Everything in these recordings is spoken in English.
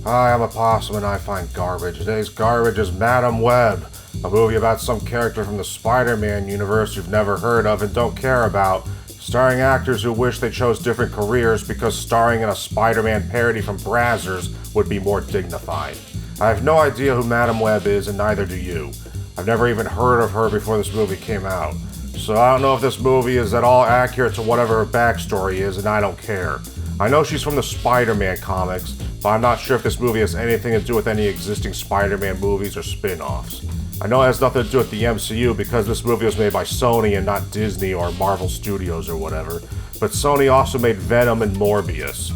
Hi, I'm a Possum and I find garbage. Today's garbage is Madam Web, a movie about some character from the Spider-Man universe you've never heard of and don't care about, starring actors who wish they chose different careers because starring in a Spider-Man parody from Brazzers would be more dignified. I have no idea who Madam Web is and neither do you. I've never even heard of her before this movie came out. So I don't know if this movie is at all accurate to whatever her backstory is, and I don't care. I know she's from the Spider-Man comics, but I'm not sure if this movie has anything to do with any existing Spider-Man movies or spin-offs. I know it has nothing to do with the MCU because this movie was made by Sony and not Disney or Marvel Studios or whatever, but Sony also made Venom and Morbius.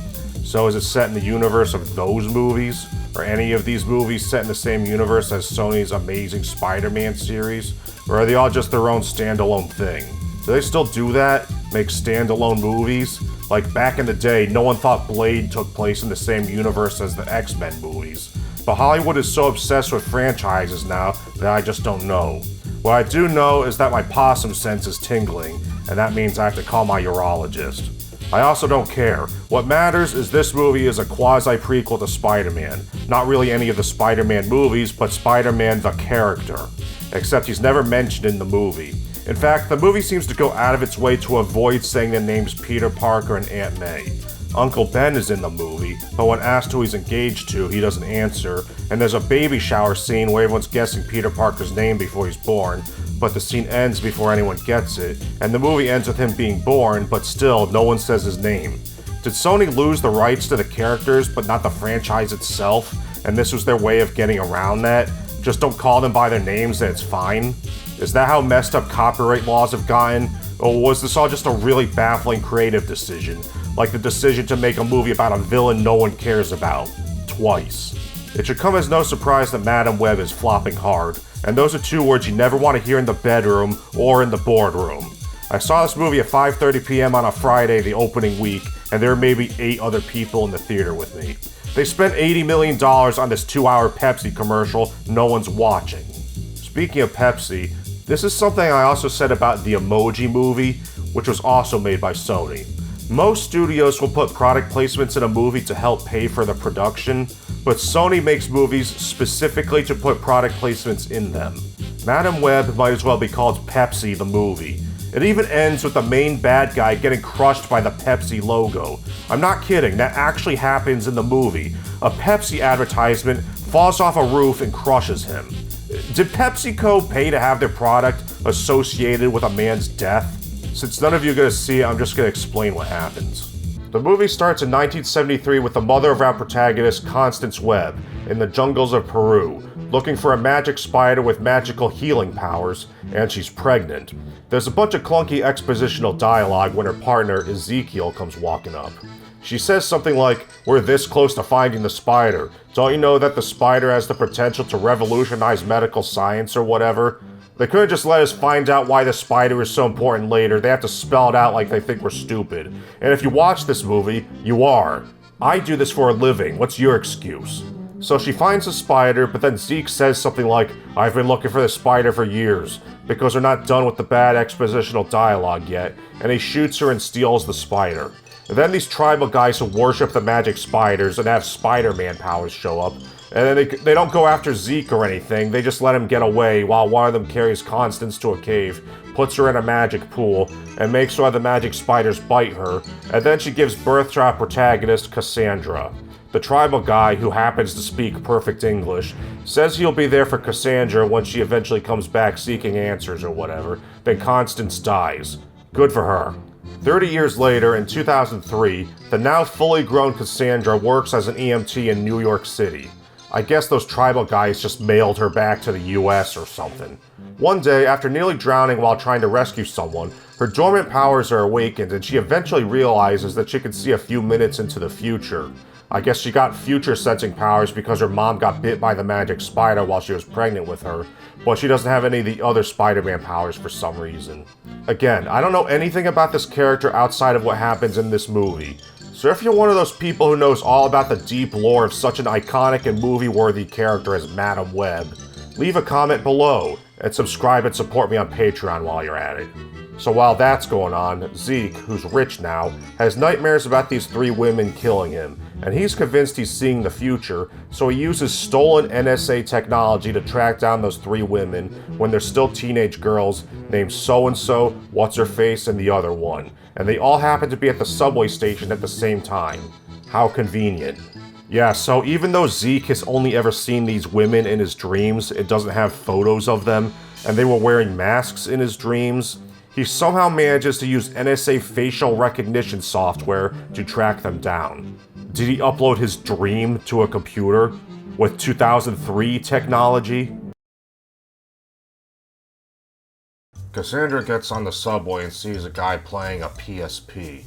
So is it set in the universe of those movies? Or any of these movies set in the same universe as Sony's Amazing Spider-Man series? Or are they all just their own standalone thing? Do they still do that? Make standalone movies? Like back in the day, no one thought Blade took place in the same universe as the X-Men movies. But Hollywood is so obsessed with franchises now that I just don't know. What I do know is that my possum sense is tingling, and that means I have to call my urologist. I also don't care. What matters is this movie is a quasi-prequel to Spider-Man. Not really any of the Spider-Man movies, but Spider-Man the character. Except he's never mentioned in the movie. In fact, the movie seems to go out of its way to avoid saying the names Peter Parker and Aunt May. Uncle Ben is in the movie, but when asked who he's engaged to, he doesn't answer, and there's a baby shower scene where everyone's guessing Peter Parker's name before he's born, but the scene ends before anyone gets it, and the movie ends with him being born, but still, no one says his name. Did Sony lose the rights to the characters, but not the franchise itself, and this was their way of getting around that? Just don't call them by their names and it's fine? Is that how messed up copyright laws have gotten? Or was this all just a really baffling creative decision? Like the decision to make a movie about a villain no one cares about. Twice. It should come as no surprise that Madam Web is flopping hard, and those are two words you never want to hear in the bedroom or in the boardroom. I saw this movie at 5:30 p.m. on a Friday the opening week, and there were maybe 8 other people in the theater with me. They spent $80 million on this 2-hour Pepsi commercial no one's watching. Speaking of Pepsi, this is something I also said about the Emoji Movie, which was also made by Sony. Most studios will put product placements in a movie to help pay for the production, but Sony makes movies specifically to put product placements in them. Madam Web might as well be called Pepsi the Movie. It even ends with the main bad guy getting crushed by the Pepsi logo. I'm not kidding, that actually happens in the movie. A Pepsi advertisement falls off a roof and crushes him. Did PepsiCo pay to have their product associated with a man's death? Since none of you are going to see it, I'm just going to explain what happens. The movie starts in 1973 with the mother of our protagonist, Constance Webb, in the jungles of Peru, looking for a magic spider with magical healing powers, and she's pregnant. There's a bunch of clunky expositional dialogue when her partner, Ezekiel, comes walking up. She says something like, "We're this close to finding the spider. Don't you know that the spider has the potential to revolutionize medical science or whatever?" They couldn't just let us find out why the spider is so important later. They have to spell it out like they think we're stupid. And if you watch this movie, you are. I do this for a living. What's your excuse? So she finds the spider, but then Zeke says something like, "I've been looking for the spider for years," because they're not done with the bad expositional dialogue yet, and he shoots her and steals the spider. And then these tribal guys who worship the magic spiders and have Spider-Man powers show up, and then they don't go after Zeke or anything, they just let him get away while one of them carries Constance to a cave, puts her in a magic pool, and makes sure the magic spiders bite her, and then she gives birth to our protagonist, Cassandra. The tribal guy, who happens to speak perfect English, says he'll be there for Cassandra when she eventually comes back seeking answers or whatever, then Constance dies. Good for her. 30 years later, in 2003, the now fully grown Cassandra works as an EMT in New York City. I guess those tribal guys just mailed her back to the US or something. One day, after nearly drowning while trying to rescue someone, her dormant powers are awakened and she eventually realizes that she can see a few minutes into the future. I guess she got future-sensing powers because her mom got bit by the magic spider while she was pregnant with her, but she doesn't have any of the other Spider-Man powers for some reason. Again, I don't know anything about this character outside of what happens in this movie. So if you're one of those people who knows all about the deep lore of such an iconic and movie-worthy character as Madam Web, leave a comment below, and subscribe and support me on Patreon while you're at it. So while that's going on, Zeke, who's rich now, has nightmares about these 3 women killing him, and he's convinced he's seeing the future, so he uses stolen NSA technology to track down those 3 women when they're still teenage girls named so-and-so, what's-her-face, and the other one, and they all happen to be at the subway station at the same time. How convenient. Yeah, so even though Zeke has only ever seen these women in his dreams, it doesn't have photos of them, and they were wearing masks in his dreams, he somehow manages to use NSA facial recognition software to track them down. Did he upload his dream to a computer with 2003 technology? Cassandra gets on the subway and sees a guy playing a PSP.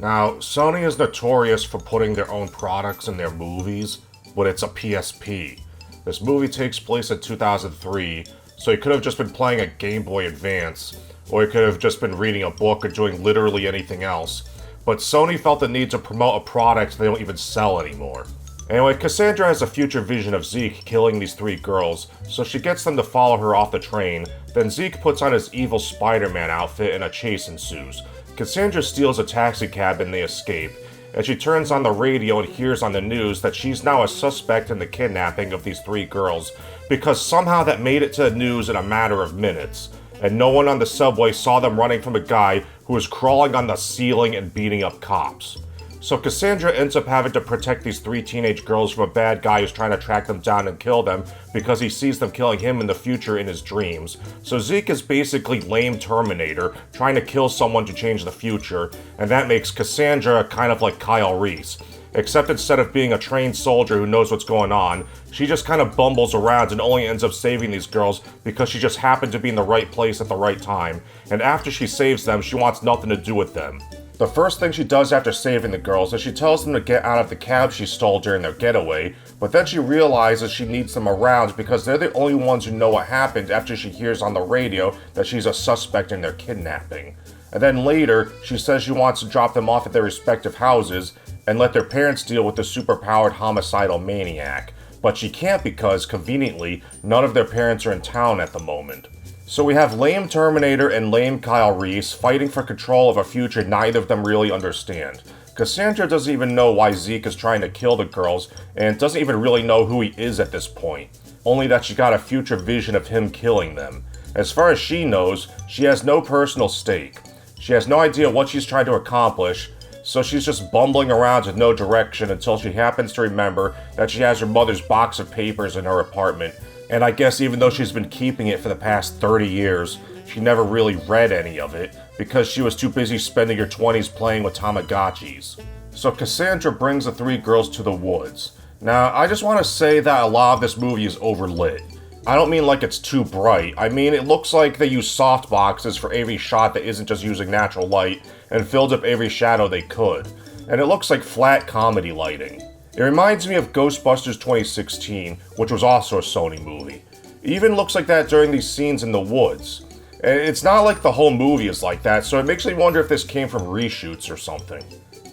Now, Sony is notorious for putting their own products in their movies, but it's a PSP. This movie takes place in 2003, so he could have just been playing a Game Boy Advance, or he could have just been reading a book or doing literally anything else. But Sony felt the need to promote a product they don't even sell anymore. Anyway, Cassandra has a future vision of Zeke killing these 3 girls, so she gets them to follow her off the train. Then Zeke puts on his evil Spider-Man outfit and a chase ensues. Cassandra steals a taxi cab and they escape, and she turns on the radio and hears on the news that she's now a suspect in the kidnapping of these 3 girls, because somehow that made it to the news in a matter of minutes, and no one on the subway saw them running from a guy who was crawling on the ceiling and beating up cops. So Cassandra ends up having to protect these 3 teenage girls from a bad guy who's trying to track them down and kill them because he sees them killing him in the future in his dreams. So Zeke is basically lame Terminator, trying to kill someone to change the future, and that makes Cassandra kind of like Kyle Reese. Except instead of being a trained soldier who knows what's going on, she just kind of bumbles around and only ends up saving these girls because she just happened to be in the right place at the right time, and after she saves them, she wants nothing to do with them. The first thing she does after saving the girls is she tells them to get out of the cab she stole during their getaway, but then she realizes she needs them around because they're the only ones who know what happened after she hears on the radio that she's a suspect in their kidnapping. And then later, she says she wants to drop them off at their respective houses and let their parents deal with the superpowered homicidal maniac. But she can't because, conveniently, none of their parents are in town at the moment. So we have lame Terminator and lame Kyle Reese fighting for control of a future neither of them really understand. Cassandra doesn't even know why Zeke is trying to kill the girls, and doesn't even really know who he is at this point, only that she got a future vision of him killing them. As far as she knows, she has no personal stake. She has no idea what she's trying to accomplish, so she's just bumbling around with no direction until she happens to remember that she has her mother's box of papers in her apartment. And I guess even though she's been keeping it for the past 30 years, she never really read any of it, because she was too busy spending her 20s playing with Tamagotchis. So Cassandra brings the 3 girls to the woods. Now, I just want to say that a lot of this movie is overlit. I don't mean like it's too bright, I mean it looks like they use softboxes for every shot that isn't just using natural light, and filled up every shadow they could. And it looks like flat comedy lighting. It reminds me of Ghostbusters 2016, which was also a Sony movie. It even looks like that during these scenes in the woods. And it's not like the whole movie is like that, so it makes me wonder if this came from reshoots or something.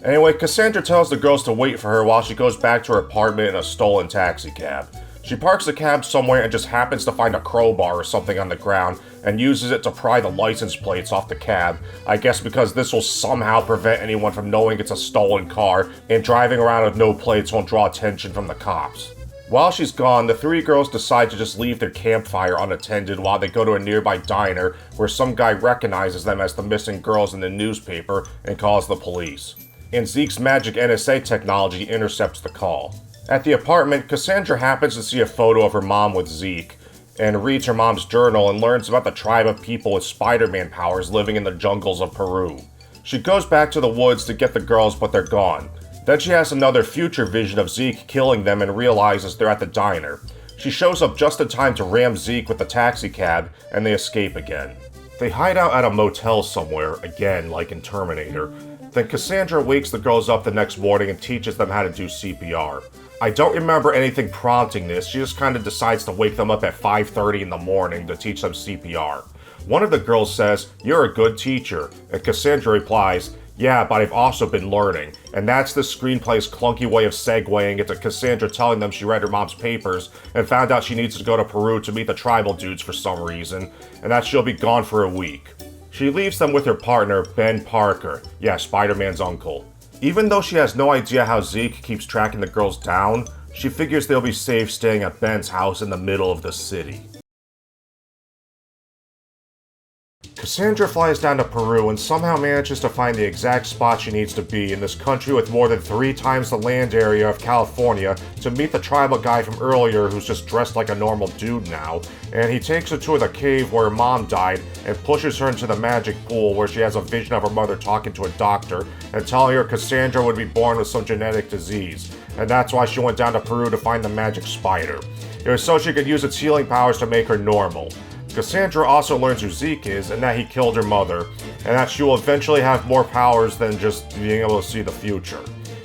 Anyway, Cassandra tells the girls to wait for her while she goes back to her apartment in a stolen taxi cab. She parks the cab somewhere and just happens to find a crowbar or something on the ground and uses it to pry the license plates off the cab, I guess because this will somehow prevent anyone from knowing it's a stolen car, and driving around with no plates won't draw attention from the cops. While she's gone, the 3 girls decide to just leave their campfire unattended while they go to a nearby diner where some guy recognizes them as the missing girls in the newspaper and calls the police. And Zeke's magic NSA technology intercepts the call. At the apartment, Cassandra happens to see a photo of her mom with Zeke, and reads her mom's journal and learns about the tribe of people with Spider-Man powers living in the jungles of Peru. She goes back to the woods to get the girls, but they're gone. Then she has another future vision of Zeke killing them and realizes they're at the diner. She shows up just in time to ram Zeke with the taxi cab, and they escape again. They hide out at a motel somewhere, again like in Terminator. Then Cassandra wakes the girls up the next morning and teaches them how to do CPR. I don't remember anything prompting this, she just kind of decides to wake them up at 5:30 in the morning to teach them CPR. One of the girls says, "You're a good teacher," and Cassandra replies, "Yeah, but I've also been learning," and that's the screenplay's clunky way of segueing into Cassandra telling them she read her mom's papers and found out she needs to go to Peru to meet the tribal dudes for some reason, and that she'll be gone for a week. She leaves them with her partner, Ben Parker, yeah, Spider-Man's uncle. Even though she has no idea how Zeke keeps tracking the girls down, she figures they'll be safe staying at Ben's house in the middle of the city. Cassandra flies down to Peru and somehow manages to find the exact spot she needs to be in this country with more than 3 times the land area of California to meet the tribal guy from earlier who's just dressed like a normal dude now, and he takes her to the cave where her mom died and pushes her into the magic pool where she has a vision of her mother talking to a doctor and telling her Cassandra would be born with some genetic disease, and that's why she went down to Peru to find the magic spider. It was so she could use its healing powers to make her normal. Cassandra also learns who Zeke is and that he killed her mother, and that she will eventually have more powers than just being able to see the future.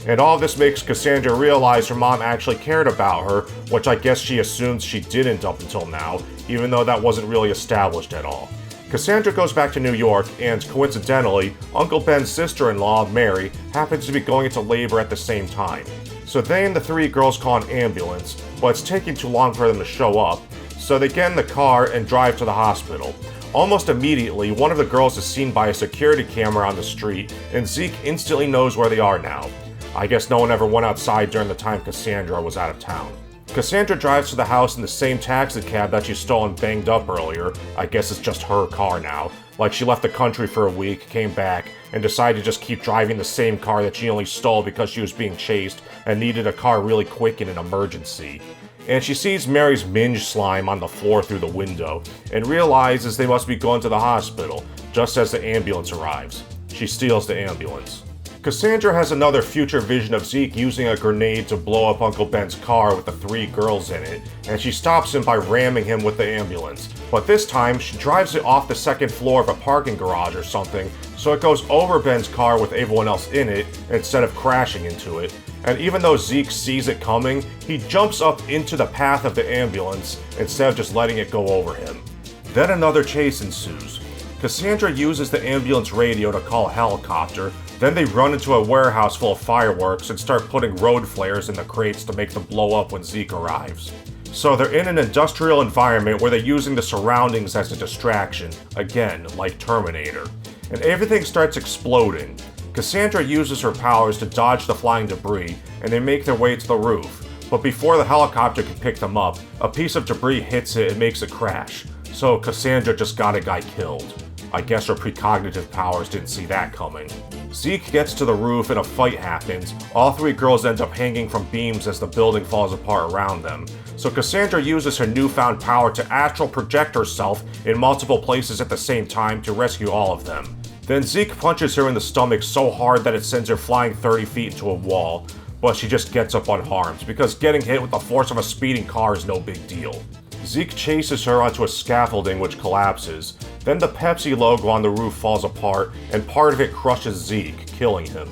And all of this makes Cassandra realize her mom actually cared about her, which I guess she assumes she didn't up until now, even though that wasn't really established at all. Cassandra goes back to New York, and coincidentally, Uncle Ben's sister-in-law, Mary, happens to be going into labor at the same time. So they and the 3 girls call an ambulance, but it's taking too long for them to show up, so they get in the car and drive to the hospital. Almost immediately, one of the girls is seen by a security camera on the street, and Zeke instantly knows where they are now. I guess no one ever went outside during the time Cassandra was out of town. Cassandra drives to the house in the same taxi cab that she stole and banged up earlier. I guess it's just her car now. Like she left the country for a week, came back, and decided to just keep driving the same car that she only stole because she was being chased and needed a car really quick in an emergency. And she sees Mary's minge slime on the floor through the window, and realizes they must be going to the hospital, just as the ambulance arrives. She steals the ambulance. Cassandra has another future vision of Zeke using a grenade to blow up Uncle Ben's car with the 3 girls in it, and she stops him by ramming him with the ambulance. But this time, she drives it off the 2nd floor of a parking garage or something, so it goes over Ben's car with everyone else in it, instead of crashing into it. And even though Zeke sees it coming, he jumps up into the path of the ambulance instead of just letting it go over him. Then another chase ensues. Cassandra uses the ambulance radio to call a helicopter, then they run into a warehouse full of fireworks and start putting road flares in the crates to make them blow up when Zeke arrives. So they're in an industrial environment where they're using the surroundings as a distraction, again, like Terminator. And everything starts exploding. Cassandra uses her powers to dodge the flying debris, and they make their way to the roof. But before the helicopter can pick them up, a piece of debris hits it and makes it crash. So Cassandra just got a guy killed. I guess her precognitive powers didn't see that coming. Zeke gets to the roof and a fight happens. All 3 girls end up hanging from beams as the building falls apart around them. So Cassandra uses her newfound power to astral project herself in multiple places at the same time to rescue all of them. Then Zeke punches her in the stomach so hard that it sends her flying 30 feet into a wall, but she just gets up unharmed, because getting hit with the force of a speeding car is no big deal. Zeke chases her onto a scaffolding which collapses, then the Pepsi logo on the roof falls apart, and part of it crushes Zeke, killing him.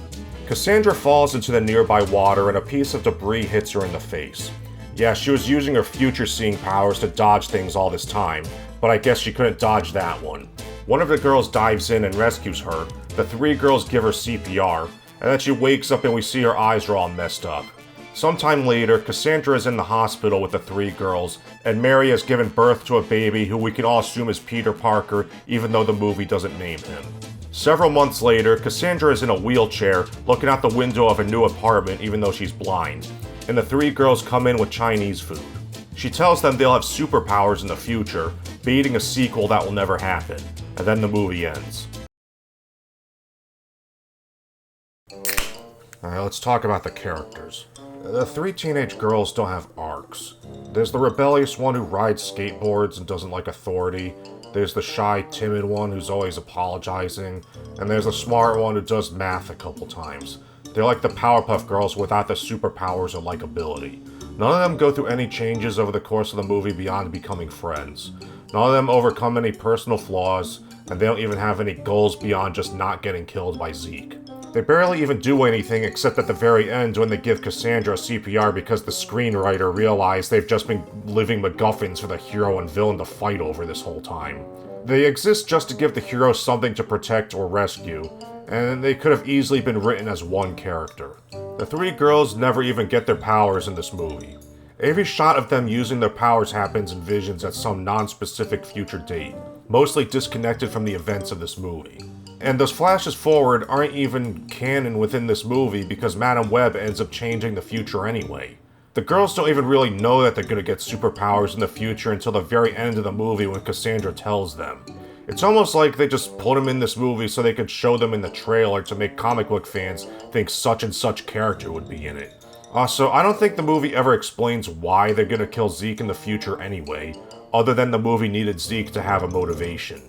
Cassandra falls into the nearby water and a piece of debris hits her in the face. Yeah, she was using her future-seeing powers to dodge things all this time, but I guess she couldn't dodge that one. One of the girls dives in and rescues her, the 3 girls give her CPR, and then she wakes up and we see her eyes are all messed up. Sometime later, Cassandra is in the hospital with the 3 girls, and Mary has given birth to a baby who we can all assume is Peter Parker, even though the movie doesn't name him. Several months later, Cassandra is in a wheelchair, looking out the window of a new apartment even though she's blind, and the 3 girls come in with Chinese food. She tells them they'll have superpowers in the future, baiting a sequel that will never happen, and then the movie ends. Alright, let's talk about the characters. The 3 teenage girls don't have arcs. There's the rebellious one who rides skateboards and doesn't like authority. There's the shy, timid one who's always apologizing. And there's the smart one who does math a couple times. They're like the Powerpuff Girls without the superpowers or likability. None of them go through any changes over the course of the movie beyond becoming friends. None of them overcome any personal flaws, and they don't even have any goals beyond just not getting killed by Zeke. They barely even do anything except at the very end when they give Cassandra CPR because the screenwriter realized they've just been living MacGuffins for the hero and villain to fight over this whole time. They exist just to give the hero something to protect or rescue, and they could have easily been written as one character. The 3 girls never even get their powers in this movie. Every shot of them using their powers happens in visions at some non-specific future date, mostly disconnected from the events of this movie. And those flashes forward aren't even canon within this movie because Madam Web ends up changing the future anyway. The girls don't even really know that they're gonna get superpowers in the future until the very end of the movie when Cassandra tells them. It's almost like they just put them in this movie so they could show them in the trailer to make comic book fans think such and such character would be in it. Also, I don't think the movie ever explains why they're gonna kill Zeke in the future anyway, other than the movie needed Zeke to have a motivation.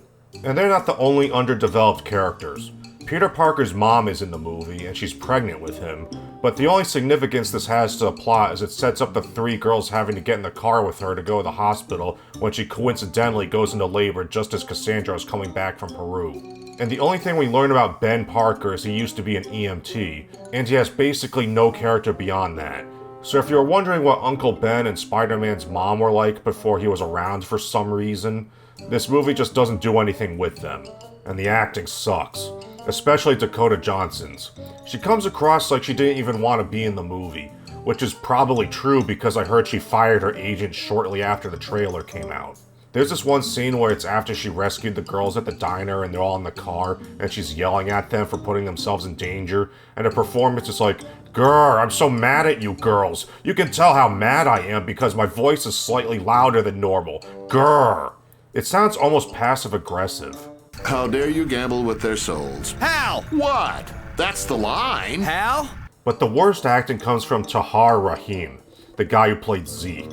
And they're not the only underdeveloped characters. Peter Parker's mom is in the movie, and she's pregnant with him, but the only significance this has to the plot is it sets up the three girls having to get in the car with her to go to the hospital when she coincidentally goes into labor just as Cassandra is coming back from Peru. And the only thing we learn about Ben Parker is he used to be an EMT, and he has basically no character beyond that. So if you're wondering what Uncle Ben and Spider-Man's mom were like before he was around for some reason, this movie just doesn't do anything with them. And the acting sucks. Especially Dakota Johnson's. She comes across like she didn't even want to be in the movie, which is probably true because I heard she fired her agent shortly after the trailer came out. There's this one scene where it's after she rescued the girls at the diner and they're all in the car, and she's yelling at them for putting themselves in danger, and the performance is like, "Grr, I'm so mad at you girls. You can tell how mad I am because my voice is slightly louder than normal. Grr." It sounds almost passive-aggressive. How dare you gamble with their souls? Hal! What? That's the line. Hal? But the worst acting comes from Tahar Rahim, the guy who played Zeke.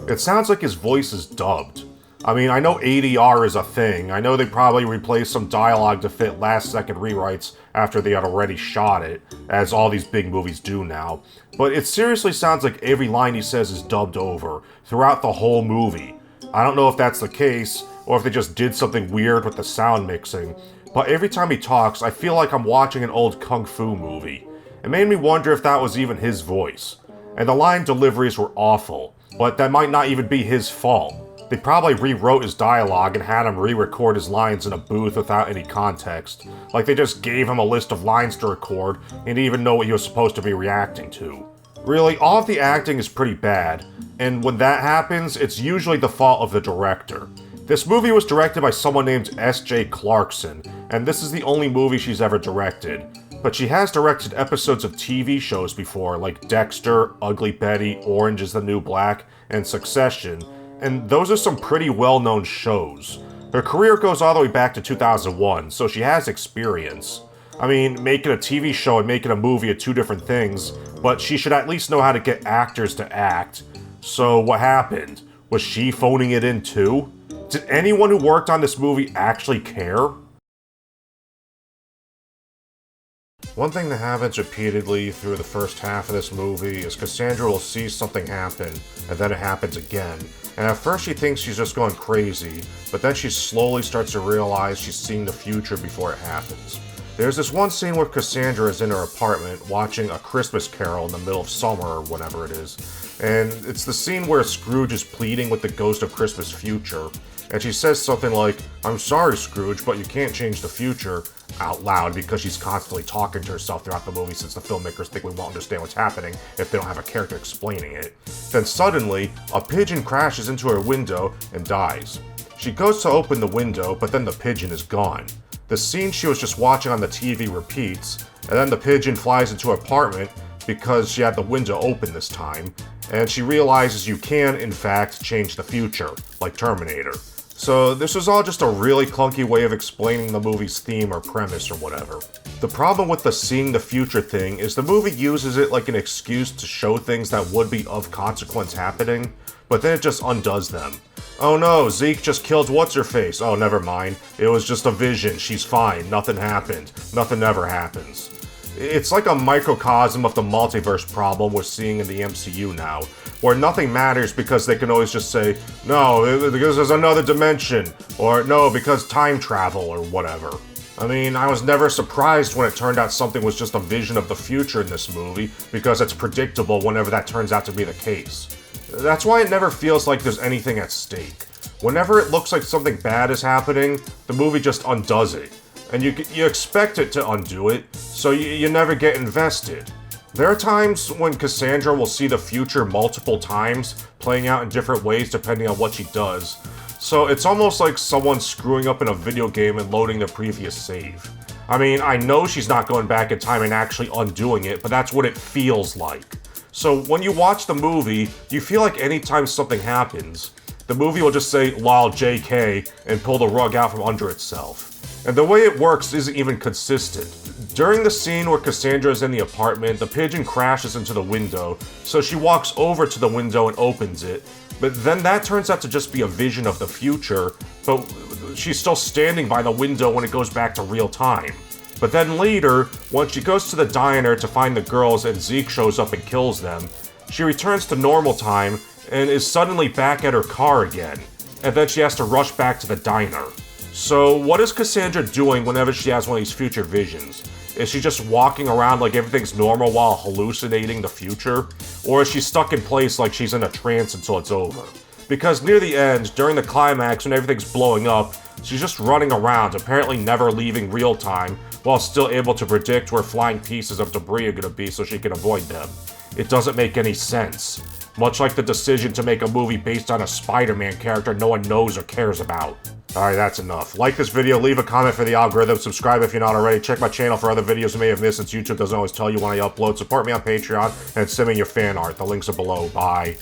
It sounds like his voice is dubbed. I mean, I know ADR is a thing. I know they probably replaced some dialogue to fit last-second rewrites after they had already shot it, as all these big movies do now. But it seriously sounds like every line he says is dubbed over, throughout the whole movie. I don't know if that's the case, or if they just did something weird with the sound mixing, but every time he talks, I feel like I'm watching an old kung fu movie. It made me wonder if that was even his voice. And the line deliveries were awful, but that might not even be his fault. They probably rewrote his dialogue and had him re-record his lines in a booth without any context. Like they just gave him a list of lines to record and didn't even know what he was supposed to be reacting to. Really, all of the acting is pretty bad, and when that happens, it's usually the fault of the director. This movie was directed by someone named S.J. Clarkson, and this is the only movie she's ever directed. But she has directed episodes of TV shows before, like Dexter, Ugly Betty, Orange is the New Black, and Succession, and those are some pretty well-known shows. Her career goes all the way back to 2001, so she has experience. I mean, making a TV show and making a movie are two different things, but she should at least know how to get actors to act. So what happened? Was she phoning it in too? Did anyone who worked on this movie actually care? One thing that happens repeatedly through the first half of this movie is Cassandra will see something happen, and then it happens again. And at first she thinks she's just going crazy, but then she slowly starts to realize she's seeing the future before it happens. There's this one scene where Cassandra is in her apartment watching A Christmas Carol in the middle of summer or whenever it is. And it's the scene where Scrooge is pleading with the ghost of Christmas future. And she says something like, "I'm sorry, Scrooge, but you can't change the future," out loud because she's constantly talking to herself throughout the movie since the filmmakers think we won't understand what's happening if they don't have a character explaining it. Then suddenly, a pigeon crashes into her window and dies. She goes to open the window, but then the pigeon is gone. The scene she was just watching on the TV repeats, and then the pigeon flies into her apartment because she had the window open this time, and she realizes you can, in fact, change the future, like Terminator. So this was all just a really clunky way of explaining the movie's theme or premise or whatever. The problem with the seeing the future thing is the movie uses it like an excuse to show things that would be of consequence happening, but then it just undoes them. Oh no, Zeke just killed what's-her-face. Oh, never mind. It was just a vision. She's fine. Nothing happened. Nothing ever happens. It's like a microcosm of the multiverse problem we're seeing in the MCU now, where nothing matters because they can always just say, no, because there's another dimension, or no, because time travel, or whatever. I mean, I was never surprised when it turned out something was just a vision of the future in this movie, because it's predictable whenever that turns out to be the case. That's why it never feels like there's anything at stake. Whenever it looks like something bad is happening, the movie just undoes it. And you expect it to undo it, so you never get invested. There are times when Cassandra will see the future multiple times, playing out in different ways depending on what she does. So it's almost like someone screwing up in a video game and loading the previous save. I mean, I know she's not going back in time and actually undoing it, but that's what it feels like. So when you watch the movie, you feel like anytime something happens, the movie will just say, "lol, JK," and pull the rug out from under itself. And the way it works isn't even consistent. During the scene where Cassandra is in the apartment, the pigeon crashes into the window, so she walks over to the window and opens it. But then that turns out to just be a vision of the future, but she's still standing by the window when it goes back to real time. But then later, when she goes to the diner to find the girls and Zeke shows up and kills them, she returns to normal time and is suddenly back at her car again. And then she has to rush back to the diner. So what is Cassandra doing whenever she has one of these future visions? Is she just walking around like everything's normal while hallucinating the future? Or is she stuck in place like she's in a trance until it's over? Because near the end, during the climax when everything's blowing up, she's just running around, apparently never leaving real time, while still able to predict where flying pieces of debris are gonna be so she can avoid them. It doesn't make any sense. Much like the decision to make a movie based on a Spider-Man character no one knows or cares about. Alright, that's enough. Like this video, leave a comment for the algorithm, subscribe if you're not already, check my channel for other videos you may have missed since YouTube doesn't always tell you when I upload, support me on Patreon, and send me your fan art. The links are below. Bye.